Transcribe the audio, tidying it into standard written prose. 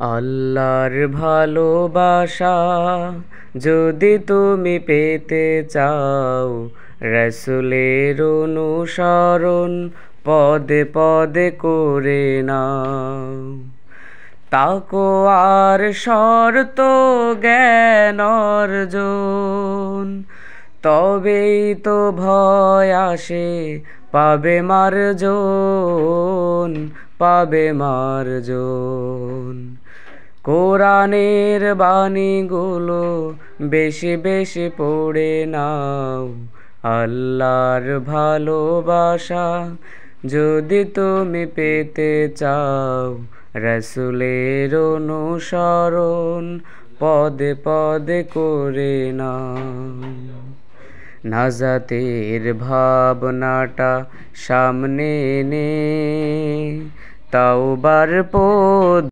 আল্লাহর ভালোবাসা যদি তুমি পেতে চাও, রাসূলের অনুসরণ পদে পদে করে নাও। তাকওয়ার শর্ত জ্ঞান অর্জন, তবেই তো ভয় আসে পাবে মার্জন, পাবে মার্জন। কোরআনের বাণীগুলো বেশি বেশি পড়ে নাও, আল্লাহর ভালোবাসা যদি তুমি পেতে চাও, রাসূলের অনুসরণ পদে পদে করে নাও। নাজাতের ভাবনাটা সামনে এনে তাওবার পথ